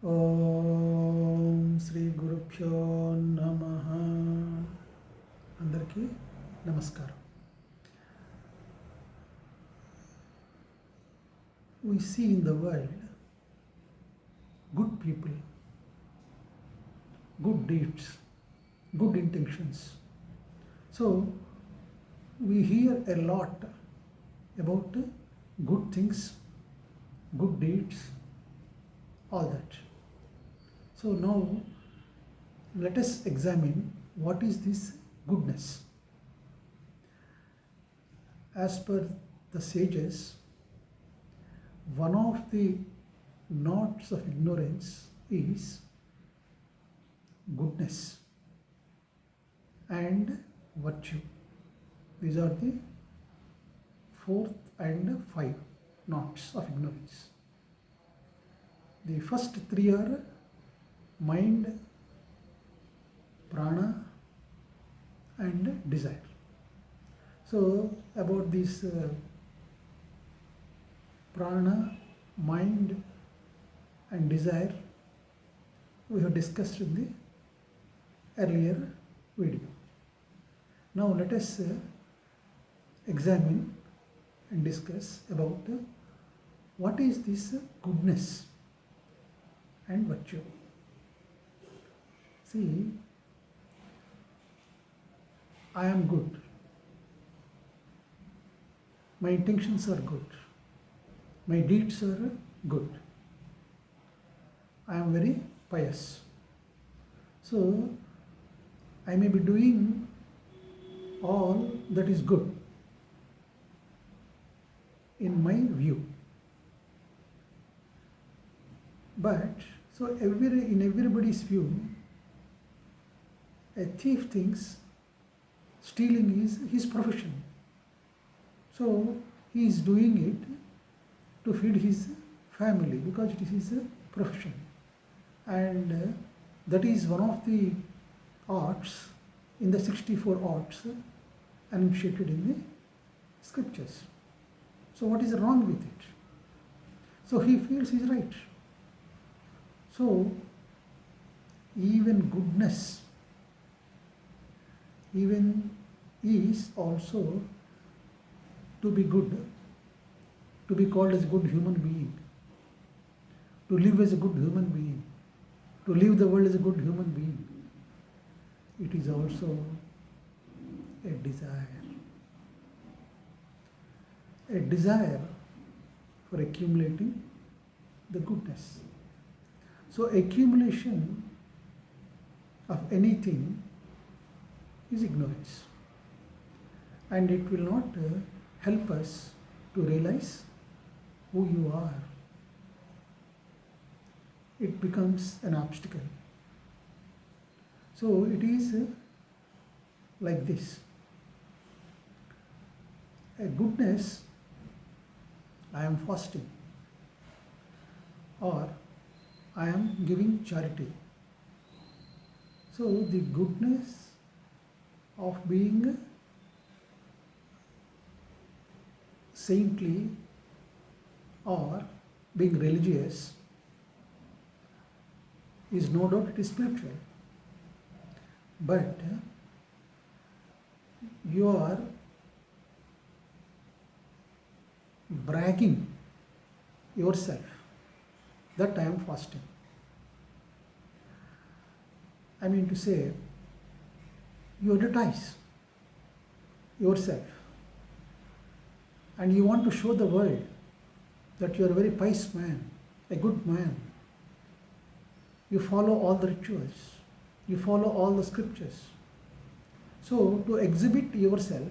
ఓం శ్రీ గురుభ్యో నమః. అందరికీ నమస్కారం. We see in the world good people, good deeds, good intentions. So we hear a lot about good things, good deeds, all that. So now let us examine what is this goodness. As per the sages, one of the knots of ignorance is goodness and virtue. These are the fourth and five knots of ignorance. The first three are mind, prana, and desire. So about this prana, mind, and desire, we have discussed in the earlier video. Now let us examine and discuss about what is this goodness and virtue. See, I am good. My intentions are good. My deeds are good. I am very pious. So, I may be doing all that is good in my view. But, so in everybody's view, a thief thinks stealing is his profession. So he is doing it to feed his family because it is his profession. And that is one of the arts in the 64 arts enunciated in the scriptures. So what is wrong with it? So he feels he is right. So even goodness even is also to be good, to be called as a good human being, to live as a good human being, to live the world as a good human being. It is also a desire for accumulating the goodness. So accumulation of anything is ignorance, and it will not help us to realize who you are. It becomes an obstacle. So it is like this. A goodness, I am fasting, or I am giving charity. So the goodness of being saintly or being religious is no doubt it is spiritual, but you are bragging yourself that I am fasting. I mean to say, you advertise yourself and you want to show the world that you are a very pious man, a good man. You follow all the rituals, you follow all the scriptures. So to exhibit yourself,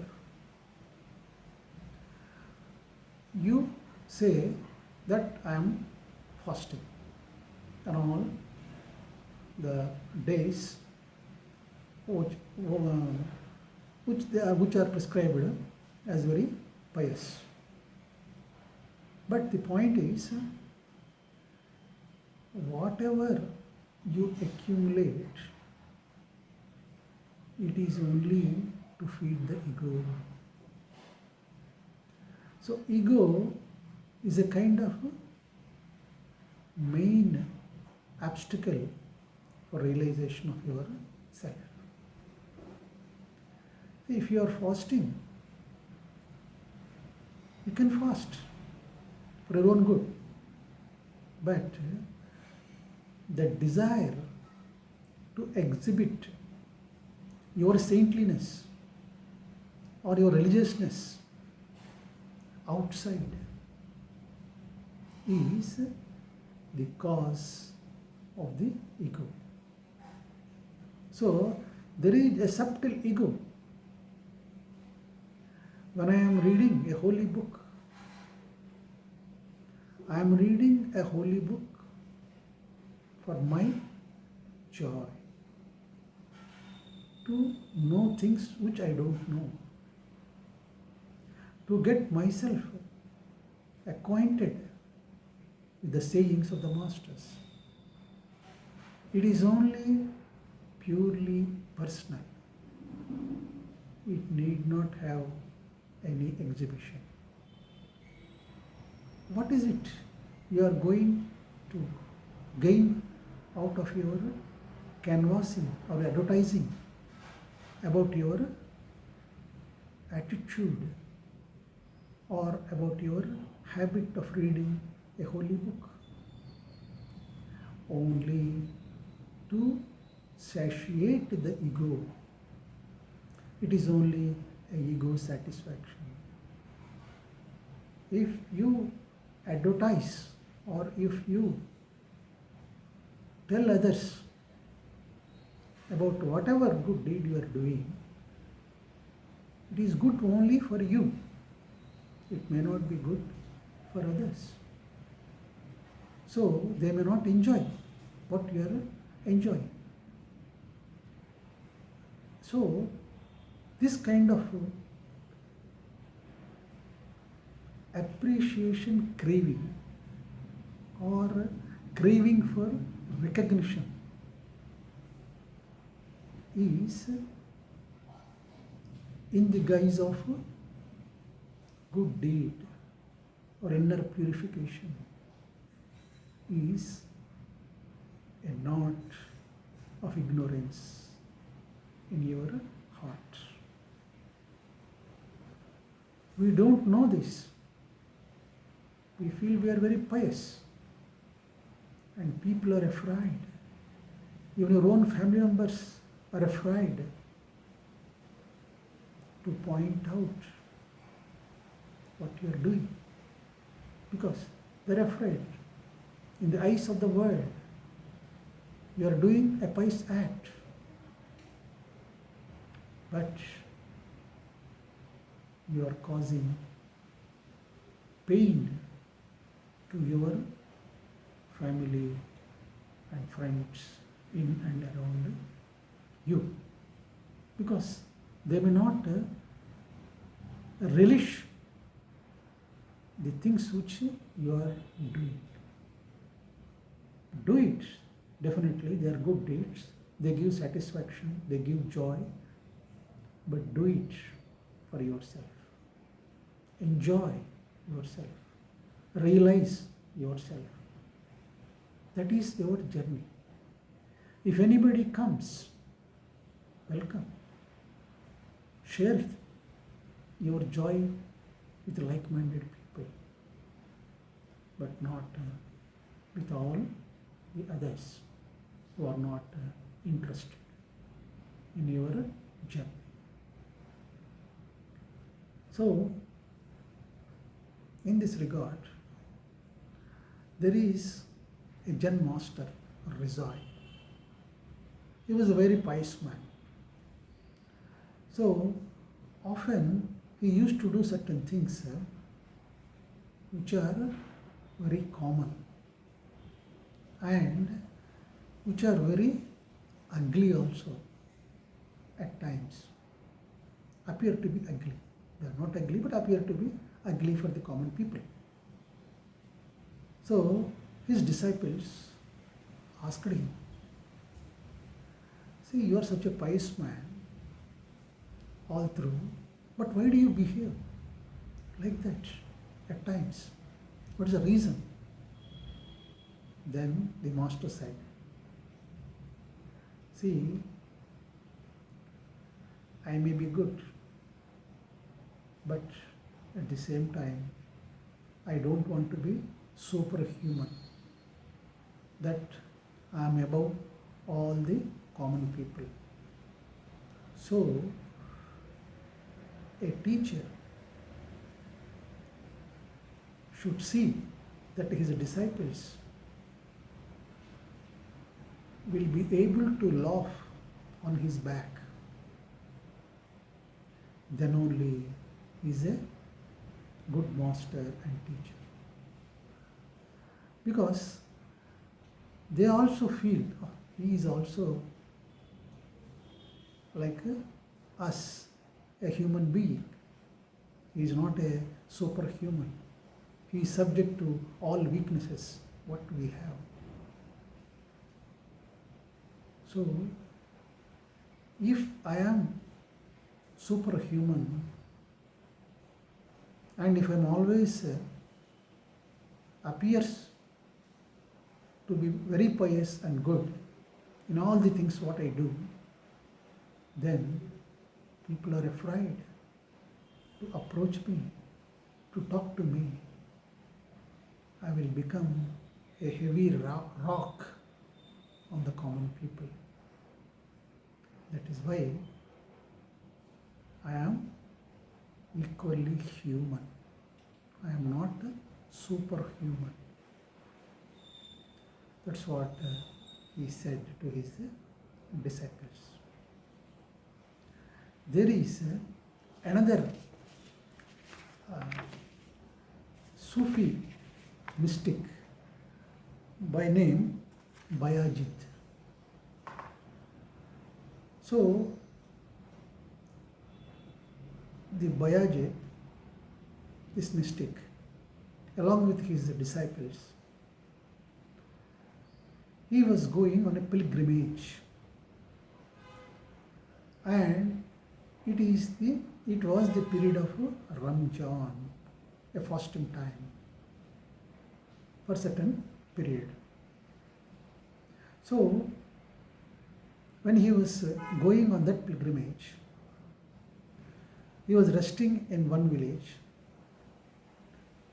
you say that I am fasting and all the days which are prescribed as very pious. But the point is, whatever you accumulate, it is only to feed the ego. So ego is a kind of main obstacle for realization of your self. If you are fasting, you can fast for your own good, but the desire to exhibit your saintliness or your religiousness outside is the cause of the ego. So there is a subtle ego. When I am reading a holy book, I am reading a holy book for my joy, to know things which I don't know, to get myself acquainted with the sayings of the masters. It is only purely personal. It need not have any exhibition. What is it you are going to gain out of your canvassing or advertising about your attitude or about your habit of reading a holy book? Only to satiate the ego. It is only a ego satisfaction. If you advertise or if you tell others about whatever good deed you are doing, it is good only for you. It may not be good for others. So they may not enjoy what you are enjoying. So this kind of appreciation craving or craving for recognition is in the guise of good deed or inner purification, is a knot of ignorance in your heart. We don't know this. We feel we are very pious and people are afraid. Even your own family members are afraid to point out what you are doing because they are afraid. In the eyes of the world, you are doing a pious act, but you are causing pain to your family and friends in and around you because they may not relish the things which you are doing. Do it. Definitely, they are good deeds. They give satisfaction, they give joy, but do it for yourself. Enjoy yourself. Realize yourself. That is your journey. If anybody comes, welcome. Share your joy with like-minded people, but not with all the others who are not interested in your journey. So, in this regard, there is a Zen master, Rizai. He was a very pious man. So, often he used to do certain things which are very common and which are very ugly also at times. Appear to be ugly. They are not ugly but appear to be ugly for the common people. So his disciples asked him, see, you are such a pious man all through, but why do you behave like that at times? What is the reason? Then the master said, See, I may be good, but at the same time, I don't want to be superhuman, that I am above all the common people. So, a teacher should see that his disciples will be able to laugh on his back. Then only he is a good master and teacher. Because they also feel he is also like us, a human being. He is not a superhuman. He is subject to all weaknesses what we have. So, if I am superhuman and if I am always appears to be very pious and good in all the things what I do, then people are afraid to approach me, to talk to me. I will become a heavy rock on the common people. That is why I am equally human. I am not superhuman. That's what he said to his disciples. There is another Sufi mystic by name Bayajid. So, the Bayajid, this mystic, along with his disciples, he was going on a pilgrimage, and it was the period of Ramjan, a fasting time for certain period. So, when he was going on that pilgrimage, he was resting in one village,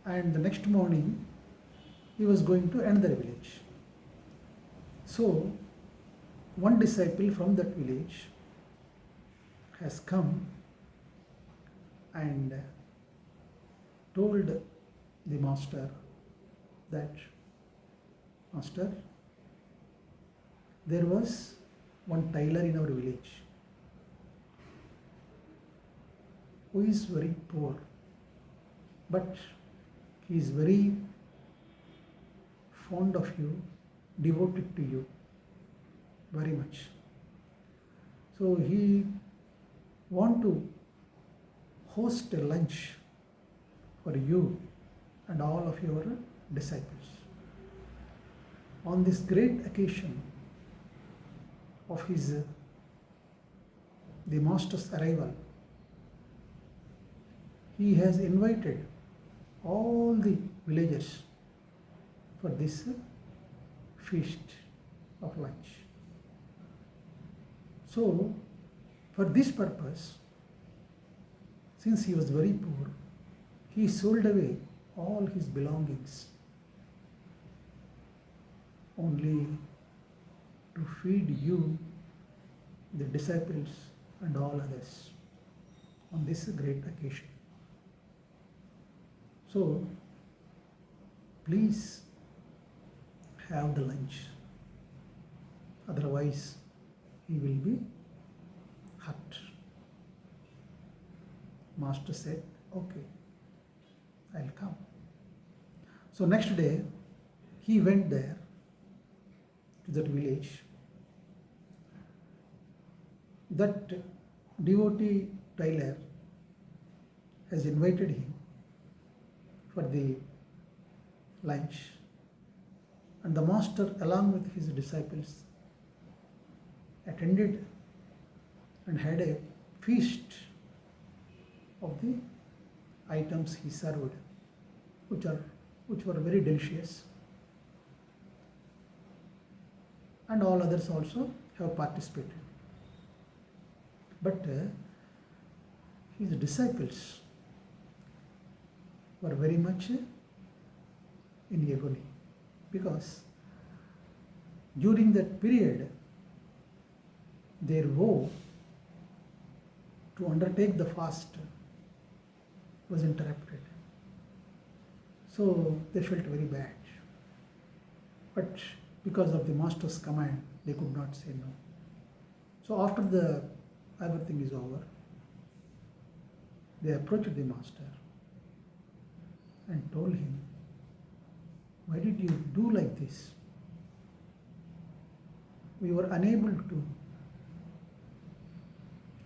and the next morning he was going to another village. So, one disciple from that village has come and told the master that, Master, there was one tailor in our village who is very poor, but he is very fond of you, devoted to you very much. So he want to host a lunch for you and all of your disciples. On this great occasion of the master's arrival, he has invited all the villagers for this feast of lunch. So, for this purpose, since he was very poor, he sold away all his belongings only to feed you, the disciples, and all others on this great occasion. So, please have the lunch, otherwise he will be hurt. Master said, okay, I'll come. So next day, he went there to that village. That devotee tailor has invited him for the lunch, and the master, along with his disciples, attended and had a feast of the items he served, which were very delicious, and all others also have participated. But his disciples were very much in agony, because during that period their vow to undertake the fast was interrupted. So they felt very bad. But because of the master's command, they could not say no. So after the everything is over, they approached the master and told him, "Why did you do like this? We were unable to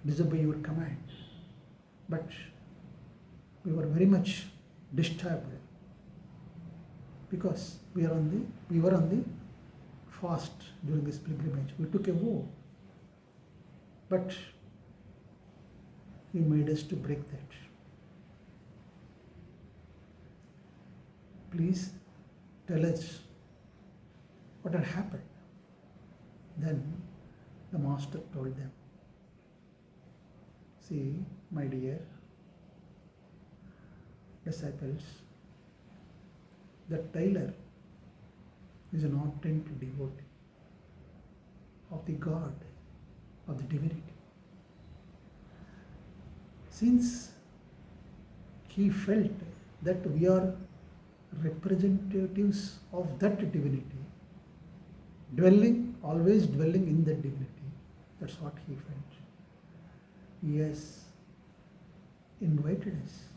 disobey your command, but we were very much disturbed because we were on the fast during this pilgrimage. We took a vow, but you made us to break that. Please tell us what had happened." Then the master told them, "See, my dear disciples, the tailor is an ardent devotee of the God, of the divinity. Since he felt that we are representatives of that divinity, always dwelling in that divinity, that's what he felt. He has invited us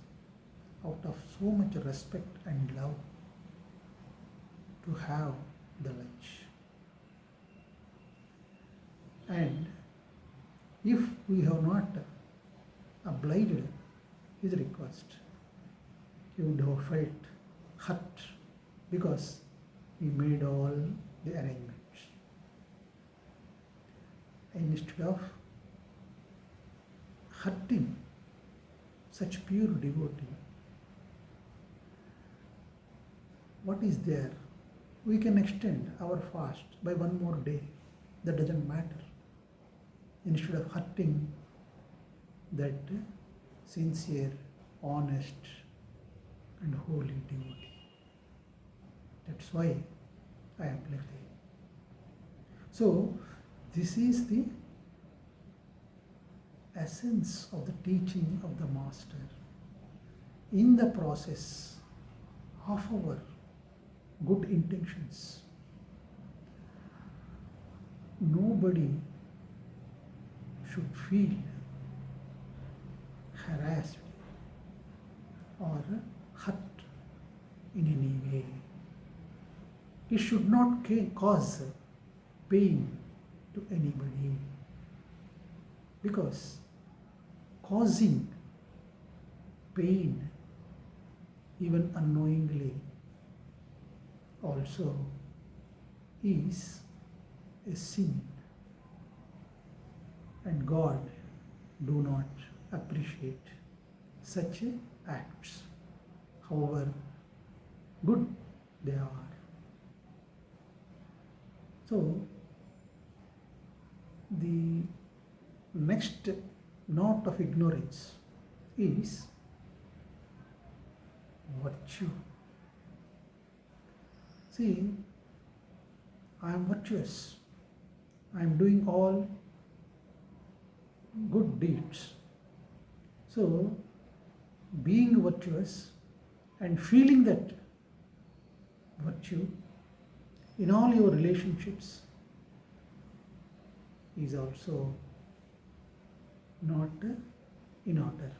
out of so much respect and love to have the lunch. And if we have not obliged his request, he would have felt hurt because he made all the arrangements. And instead of hurting such pure devotee, what is there? We can extend our fast by one more day. That doesn't matter. Instead of hurting that sincere, honest, and holy devotee. That's why I am like that." So, this is the essence of the teaching of the Master. In the process of our good intentions, nobody should feel harassed or hurt in any way. It should not cause pain to anybody, because causing pain even unknowingly also is a sin, and God do not appreciate such acts, however good they are. So the next note of ignorance is virtue. See, I am virtuous. I am doing all good deeds. So, being virtuous and feeling that virtue in all your relationships is also not in order.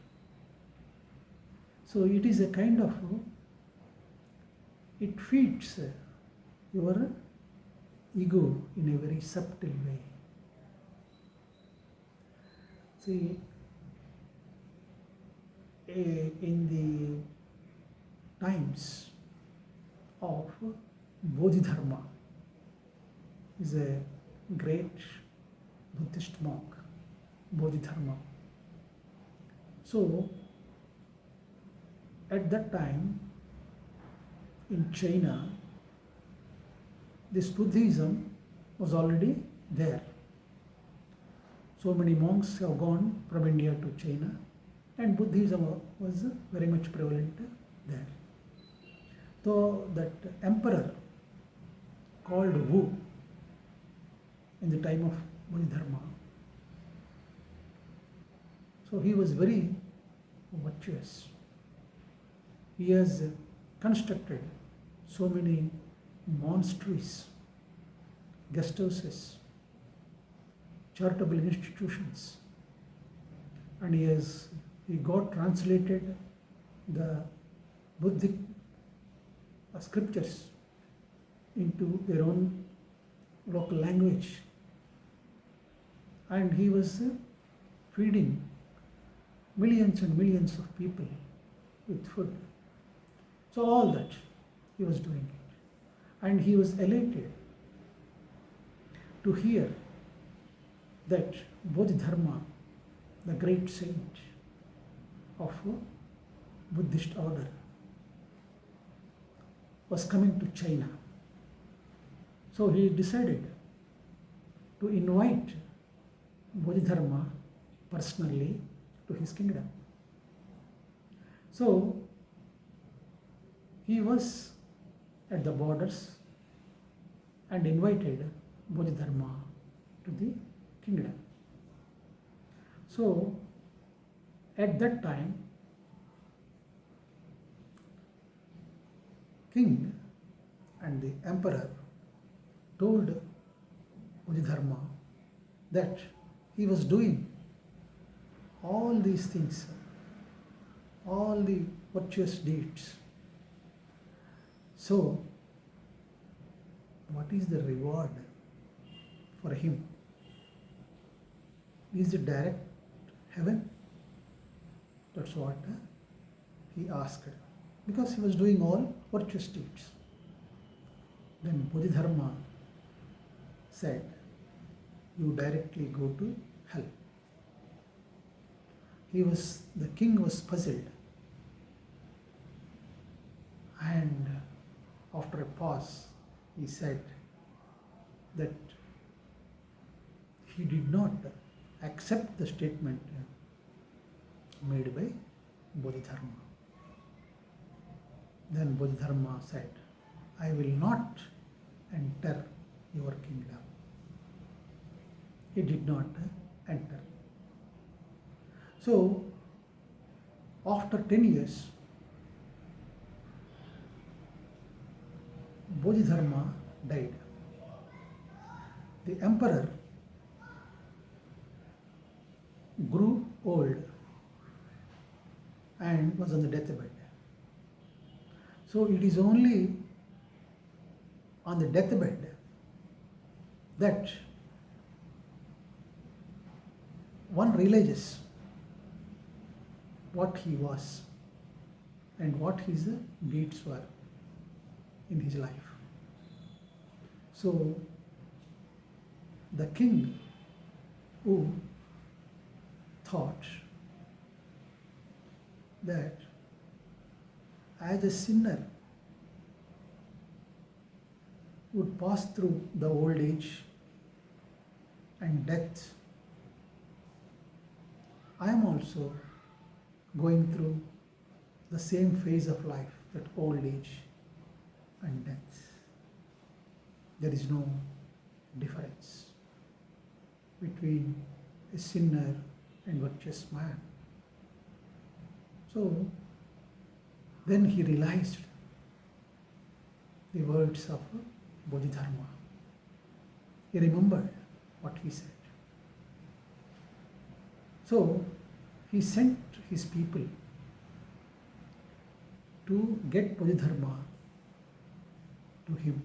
So it is a kind of, it feeds your ego in a very subtle way. See, in the times of Bodhidharma, is a great Buddhist monk, Bodhidharma. So, at that time in China, this Buddhism was already there. So many monks have gone from India to China, and Buddhism was very much prevalent there. So that emperor called Wu in the time of Bodhidharma, so he was very virtuous. He has constructed so many monasteries, guest houses, charitable institutions, and he got translated the Buddhic scriptures into their own local language, and he was feeding millions and millions of people with food. So all that he was doing it, and he was elated to hear that Bodhidharma, the great saint of Buddhist order, was coming to China. So he decided to invite Bodhidharma personally to his kingdom. So he was at the borders and invited Bodhidharma to the kingdom. So at that time, king and the emperor told Bodhidharma that he was doing all these things, all the virtuous deeds. So, what is the reward for him? Is it direct heaven? That's what he asked, because he was doing all virtuous deeds. Then Bodhidharma said, you directly go to hell. The king was puzzled, and after a pause, he said that he did not accept the statement made by Bodhidharma. Then Bodhidharma said, I will not enter your kingdom. He did not enter. So, after 10 years, Bodhidharma died. The emperor grew old and was on the deathbed. So it is only on the deathbed that one realizes what he was and what his deeds were in his life. So the king, who thought that as a sinner would pass through the old age and death, I am also going through the same phase of life, that old age and death. There is no difference between a sinner and virtuous man. So then he realized the words of Bodhidharma. He remembered what he said. So he sent his people to get Bodhidharma to him.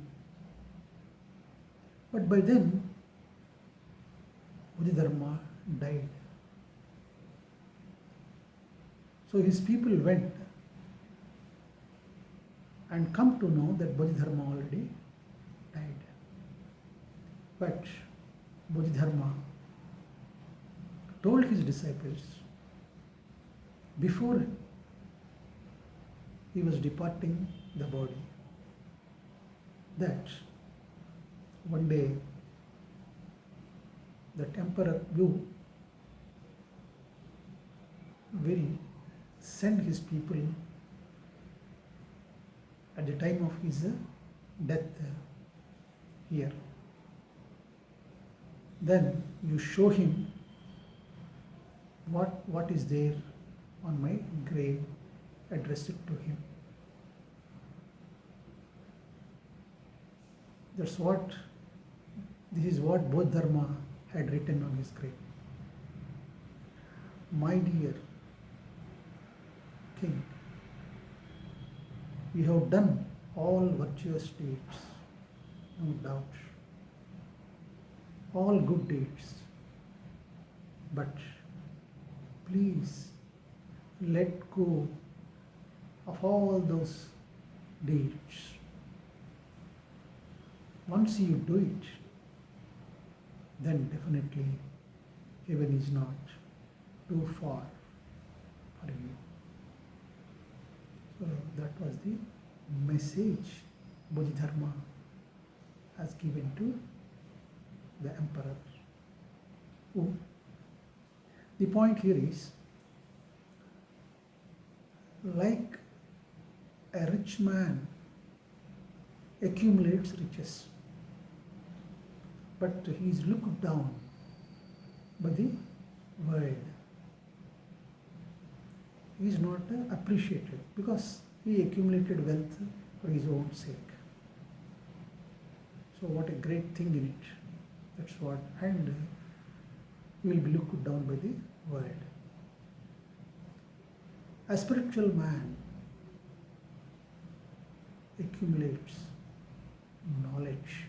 But by then, Bodhidharma died. So his people went and come to know that Bodhidharma already died. But Bodhidharma told his disciples before he was departing the body that one day that Emperor Wu will send his people at the time of his death here. Then you show him what is there on my grave, address it to him. This is what Bodhidharma had written on his grave. My dear king, we have done all virtuous deeds, no doubt, all good deeds, but please let go of all those deeds. Once you do it, then definitely heaven is not too far for you. So that was the message Bodhidharma has given to the emperor. The point here is, like a rich man accumulates riches, but he is looked down by the world. He is not appreciated because he accumulated wealth for his own sake. So what a great thing in it. That's what, and he will be looked down by the world. A spiritual man accumulates knowledge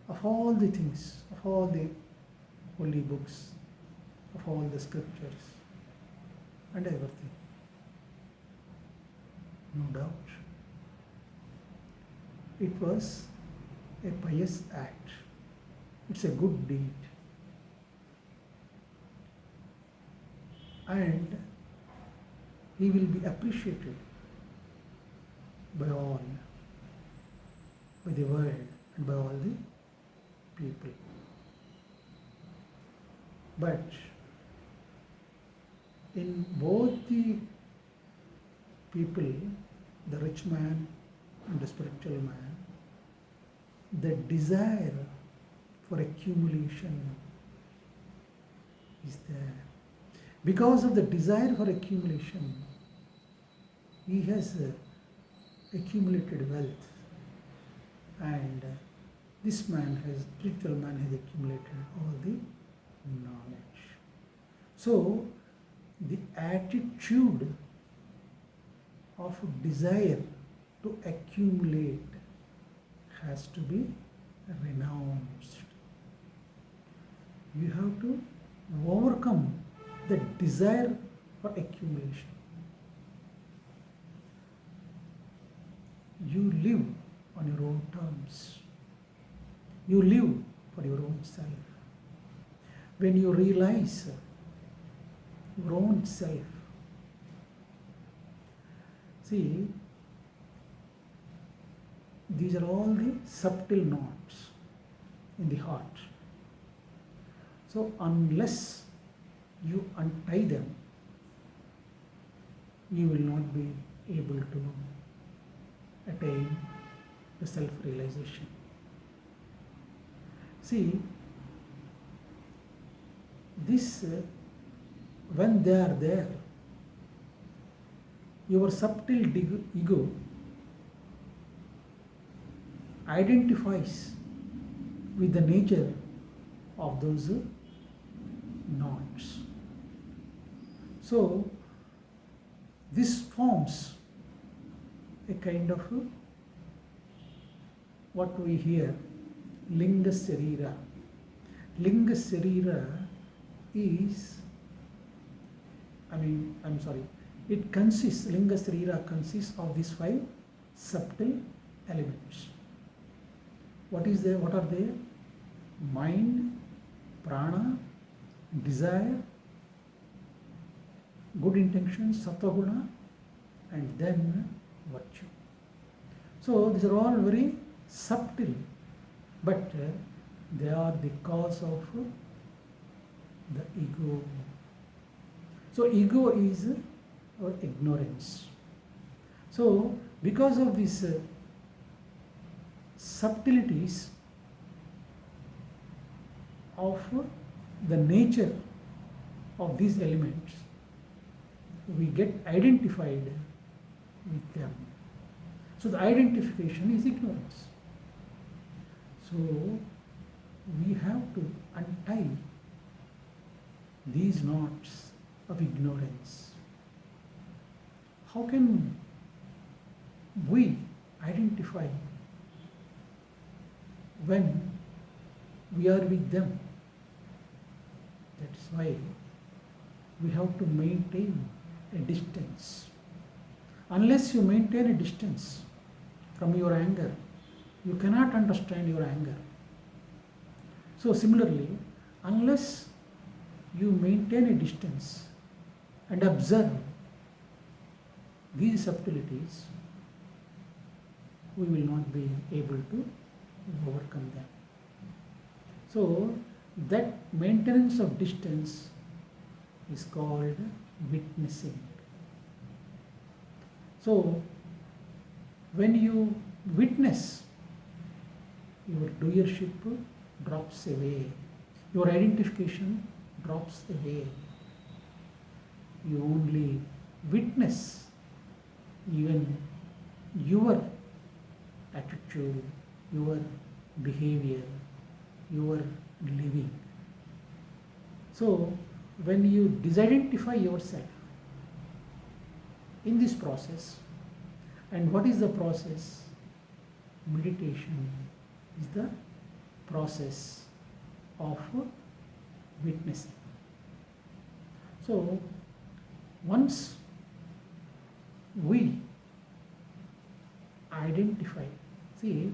of all the things, of all the holy books, of all the scriptures, and everything. No doubt. It was a pious act. It's a good deed. And he will be appreciated by all, by the world and by all the people. But in both the people, the rich man and the spiritual man, the desire for accumulation is there. Because of the desire for accumulation, he has accumulated wealth, and this man has, spiritual man has accumulated all the knowledge. So the attitude of desire to accumulate has to be renounced. You have to overcome the desire for accumulation. You live on your own terms. You live for your own self. When you realize your own self, see, these are all the subtle knots in the heart. So unless you untie them, you will not be able to attain the self-realization. See, this, when they are there, your subtle ego identifies with the nature of those knots. So this forms a kind of what we hear, Linga Sarira. Linga Sarira is, it consists, Linga Sarira consists of these 5 subtle elements. What is there? What are they? Mind, prana, desire, good intentions, sattva guna, and then virtue. So these are all very subtle, but they are the cause of the ego. So ego is our ignorance. So because of these subtleties of the nature of these elements, we get identified with them. So the identification is ignorance. So we have to untie these knots of ignorance. How can we identify when we are with them? That is why we have to maintain a distance. Unless you maintain a distance from your anger, you cannot understand your anger. So similarly, unless you maintain a distance and observe these subtleties, we will not be able to overcome them. So that maintenance of distance is called witnessing. So when you witness, your doership drops away, your identification drops away. You only witness even your attitude, your behavior, your living. So when you disidentify yourself in this process, and what is the process? Meditation is the process of witnessing. So once we identify, see,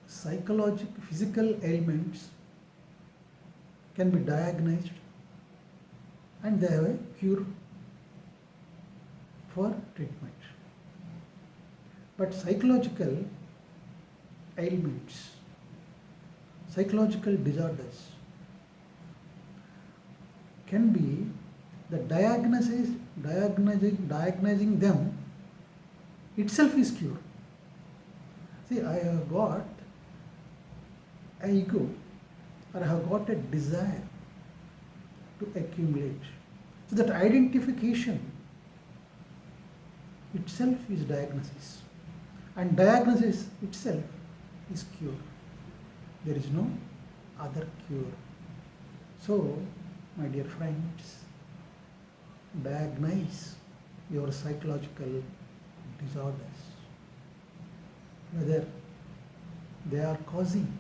psychological, physical ailments can be diagnosed and they have a cure for treatment. But psychological ailments, psychological disorders can be the diagnosing them itself is cure. See, I have got an ego, or I have got a desire to accumulate. So that identification itself is diagnosis, and diagnosis itself is cure. There is no other cure. So, my dear friends, diagnose your psychological disorders, whether they are causing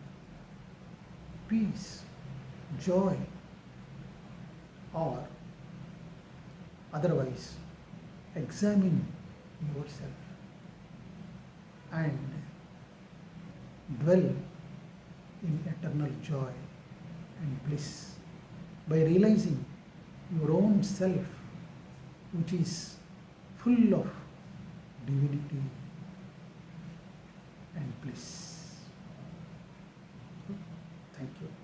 peace, joy, or otherwise. Examine yourself and dwell in eternal joy and bliss by realizing your own self, which is full of divinity and bliss. Thank you.